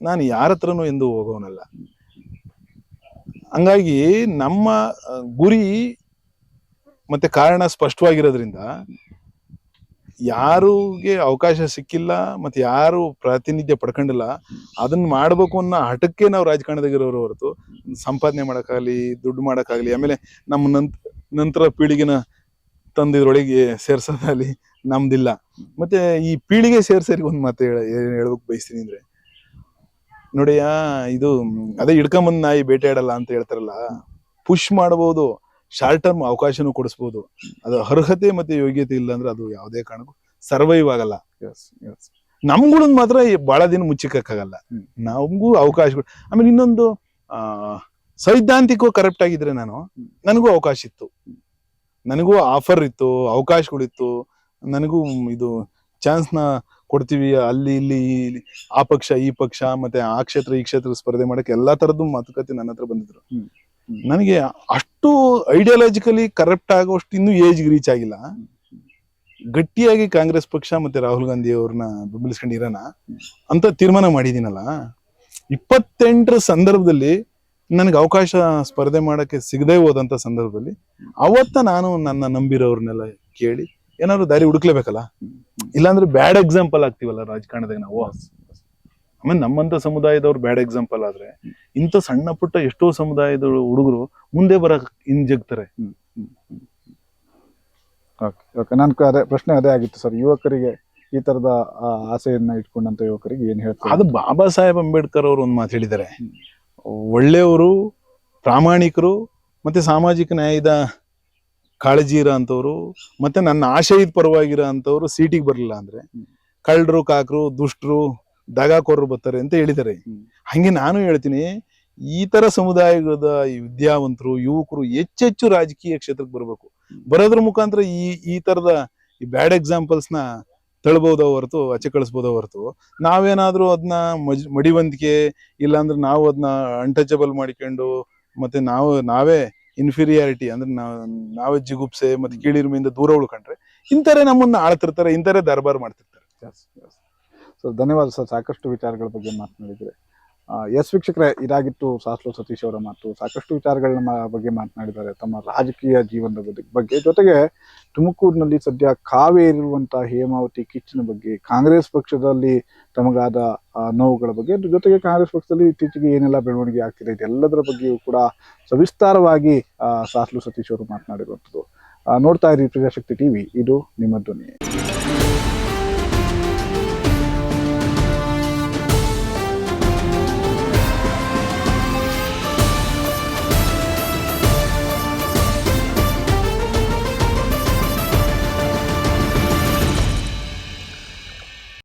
ನಾನು ಯಾರ ಹತ್ರನು ಎಂದೂ ಹೋಗೋನಲ್ಲ. ಹಂಗಾಗಿ ನಮ್ಮ ಗುರಿ ಮತ್ತೆ ಕಾರಣ ಸ್ಪಷ್ಟವಾಗಿರೋದ್ರಿಂದ ಯಾರಿಗೆ ಅವಕಾಶ ಸಿಕ್ಕಿಲ್ಲ ಮತ್ತೆ ಯಾರು ಪ್ರಾತಿನಿಧ್ಯ ಪಡ್ಕೊಂಡಿಲ್ಲ, ಅದನ್ನ ಮಾಡ್ಬೇಕು ಅನ್ನೋ ಹಠಕ್ಕೆ ನಾವು ರಾಜಕಾರಣದಾಗಿರೋರು ಹೊರತು ಸಂಪಾದನೆ ಮಾಡಕ್ಕಾಗ್ಲಿ, ದುಡ್ಡು ಮಾಡಕ್ಕಾಗ್ಲಿ, ಆಮೇಲೆ ನಮ್ಮ ನಂತರ ಪೀಳಿಗೆನ ತಂದಿದ್ರೊಳಗೆ ಸೇರ್ಸೋದಾಗ್ಲಿ ನಮ್ದಿಲ್ಲ. ಮತ್ತೆ ಈ ಪೀಳಿಗೆ ಸೇರ್ಸರಿಗೆ ಒಂದ್ ಮಾತು ಹೇಳ್ಬೇಕು ಬಯಸ್ತೀನಿ ಅಂದ್ರೆ, ನೋಡಿ, ಇದು ಅದೇ ಹಿಡ್ಕೊಂಬಂದ್ ನಾಯಿ ಬೇಟೆ ಆಡಲ್ಲ ಅಂತ ಹೇಳ್ತಾರಲ್ಲ, ಪುಷ್ ಮಾಡಬಹುದು, ಶಾರ್ಟ್ ಟರ್ಮ್ ಅವಕಾಶನೂ ಕೊಡಿಸ್ಬೋದು. ಅದು ಅರ್ಹತೆ ಮತ್ತೆ ಯೋಗ್ಯತೆ ಇಲ್ಲ ಅಂದ್ರೆ ಅದು ಯಾವುದೇ ಕಾರಣಕ್ಕೂ ಸರ್ವೈವ್ ಆಗಲ್ಲ. ನಮ್ಗಳನ್ನ ಮಾತ್ರ ಬಹಳ ದಿನ ಮುಚ್ಚಿಕ್ಕಾಗಲ್ಲ, ನಮಗೂ ಅವಕಾಶಗಳು. ಆಮೇಲೆ ಇನ್ನೊಂದು, ಸೈದ್ಧಾಂತಿಕವಾಗಿ ಕರೆಕ್ಟ್ ಆಗಿದ್ರೆ ನನಗೂ ಅವಕಾಶ ಇತ್ತು, ನನಗೂ ಆಫರ್ ಇತ್ತು, ಅವಕಾಶಗಳಿತ್ತು, ನನಗೂ ಇದು ಚಾನ್ಸ್ನ ಕೊಡ್ತೀವಿ ಅಲ್ಲಿ ಇಲ್ಲಿ ಆ ಪಕ್ಷ ಈ ಪಕ್ಷ ಮತ್ತೆ ಆ ಕ್ಷೇತ್ರ ಈ ಕ್ಷೇತ್ರ ಸ್ಪರ್ಧೆ ಮಾಡಕ್ಕೆ ಎಲ್ಲಾ ತರದ್ದು ಮಾತುಕತೆ ನನ್ನ ಹತ್ರ ಬಂದಿದ್ರು. ನನಗೆ ಅಷ್ಟು ಐಡಿಯಾಲಜಿಕಲಿ ಕರೆಕ್ಟ್ ಆಗೋಷ್ಟು ಇನ್ನೂ ಏಜ್ ರೀಚ್ ಆಗಿಲ್ಲ. ಗಟ್ಟಿಯಾಗಿ ಕಾಂಗ್ರೆಸ್ ಪಕ್ಷ ಮತ್ತೆ ರಾಹುಲ್ ಗಾಂಧಿ ಅವ್ರನ್ನ ಬೆಂಬಲಿಸ್ಕೊಂಡಿರೋಣ ಅಂತ ತೀರ್ಮಾನ ಮಾಡಿದೀನಲ್ಲ. 28ರ ಸಂದರ್ಭದಲ್ಲಿ ನನಗೆ ಅವಕಾಶ ಸ್ಪರ್ಧೆ ಮಾಡಕ್ಕೆ ಸಿಗದೆ ಹೋದಂತ ಸಂದರ್ಭದಲ್ಲಿ ಅವತ್ತ ನಾನು ನನ್ನ ನಂಬಿರೋರ್ನೆಲ್ಲ ಕೇಳಿ ಏನಾದ್ರು ದಾರಿ ಹುಡುಕ್ಲೇಬೇಕಲ್ಲ, ಇಲ್ಲಾಂದ್ರೆ ಬ್ಯಾಡ್ ಎಕ್ಸಾಂಪಲ್ ಆಗ್ತೀವಲ್ಲ ರಾಜಕಾರಣದಾಗ ನಾವು. ಆಮೇಲೆ ನಮ್ಮಂತ ಸಮುದಾಯದವ್ರು ಬ್ಯಾಡ್ ಎಕ್ಸಾಂಪಲ್ ಆದ್ರೆ ಇಂಥ ಸಣ್ಣ ಪುಟ್ಟ ಎಷ್ಟೋ ಸಮುದಾಯದ ಹುಡುಗರು ಮುಂದೆ ಬರಕ್ ಹಿಂಜಗ್ತಾರೆ. ನನ್ ಪ್ರಶ್ನೆ ಅದೇ ಆಗಿತ್ತು ಸರ್, ಯುವಕರಿಗೆ ಈ ತರದ ಆಸೆಯನ್ನ ಇಟ್ಕೊಂಡಂತ ಯುವಕರಿಗೆ ಏನ್ ಹೇಳ್ತಾರೆ? ಅದು ಬಾಬಾ ಸಾಹೇಬ್ ಅಂಬೇಡ್ಕರ್ ಅವರು ಒಂದ್ ಮಾತು ಹೇಳಿದ್ದಾರೆ, ಒಳ್ಳೆಯವರು, ಪ್ರಾಮಾಣಿಕರು ಮತ್ತೆ ಸಾಮಾಜಿಕ ನ್ಯಾಯದ ಕಾಳಜಿ ಇರೋ ಅಂತವ್ರು ಮತ್ತೆ ನನ್ನ ಆಶಯದ ಪರವಾಗಿರೋ ಅಂತವ್ರು ಸೀಟಿಗೆ ಬರಲಿಲ್ಲ ಅಂದ್ರೆ ಕಳ್ಳರು, ಕಾಕರು, ದುಷ್ಟರು, ದಗಾಕೋರರು ಬರ್ತಾರೆ ಅಂತ ಹೇಳಿದ್ದಾರೆ. ಹಂಗೆ ನಾನು ಹೇಳ್ತೀನಿ, ಈ ತರ ಸಮುದಾಯದ ವಿದ್ಯಾವಂತರು, ಯುವಕರು ಹೆಚ್ಚೆಚ್ಚು ರಾಜಕೀಯ ಕ್ಷೇತ್ರಕ್ಕೆ ಬರ್ಬೇಕು. ಬರೋದ್ರ ಮುಖಾಂತರ ಈ ತರದ ಈ ಬ್ಯಾಡ್ ಎಕ್ಸಾಂಪಲ್ಸ್ ನ ತಳ್ಬೋದೋ ಹೊರತು, ಆಚೆ ಕಳಿಸ್ಬೋದೋ ಹೊರತು, ನಾವೇನಾದ್ರೂ ಅದನ್ನ ಮಡಿವಂತಿಕೆ ಇಲ್ಲಾಂದ್ರೆ ನಾವು ಅದನ್ನ ಅನ್ಟಚಬಲ್ ಮಾಡಿಕೊಂಡು ಮತ್ತೆ ನಾವೇ ಇನ್ಫೀರಿಯಾರಿಟಿ ಅಂದ್ರೆ ನಾವೇ ಜಿಗುಪ್ಸೆ ಮತ್ತೆ ಕೀಳಿರಿಮೆಯಿಂದ ದೂರ ಉಳ್ಕೊಂಡ್ರೆ ಇಂಥರೇ ನಮ್ಮನ್ನ ಆಳ್ತಿರ್ತಾರೆ, ಇಂಥರೇ ದರ್ಬಾರ್ ಮಾಡ್ತಿರ್ತಾರೆ. ಸರ್, ಧನ್ಯವಾದ ಸರ್, ಸಾಕಷ್ಟು ವಿಚಾರಗಳ ಬಗ್ಗೆ ಮಾತನಾಡಿದ್ರೆ. ಎಸ್ ವೀಕ್ಷಕರೇ, ಇದಾಗಿತ್ತು ಸಾಸ್ಲು ಸತೀಶ್ ಅವರ ಮಾತು. ಸಾಕಷ್ಟು ವಿಚಾರಗಳನ್ನ ಬಗ್ಗೆ ಮಾತನಾಡಿದ್ದಾರೆ ತಮ್ಮ ರಾಜಕೀಯ ಜೀವನದ ಬಗ್ಗೆ. ಜೊತೆಗೆ ತುಮಕೂರಿನಲ್ಲಿ ಸದ್ಯ ಕಾವೇರಿರುವಂತಹ ಹೇಮಾವತಿ ಕಿಚ್ಚಿನ ಬಗ್ಗೆ, ಕಾಂಗ್ರೆಸ್ ಪಕ್ಷದಲ್ಲಿ ತಮಗಾದ ನೋವುಗಳ ಬಗ್ಗೆ, ಜೊತೆಗೆ ಕಾಂಗ್ರೆಸ್ ಪಕ್ಷದಲ್ಲಿ ಇತ್ತೀಚೆಗೆ ಏನೆಲ್ಲ ಬೆಳವಣಿಗೆ ಆಗ್ತಿದೆ ಇದೆಲ್ಲದರ ಬಗ್ಗೆಯೂ ಕೂಡ ಸವಿಸ್ತಾರವಾಗಿ ಸಾಸ್ಲು ಸತೀಶ್ ಅವರು ಮಾತನಾಡಿರುವಂಥದ್ದು. ನೋಡ್ತಾ ಇರಿ ಪ್ರಜಾಶಕ್ತಿ ಟಿವಿ, ಇದು ನಿಮ್ಮ ಧ್ವನಿ.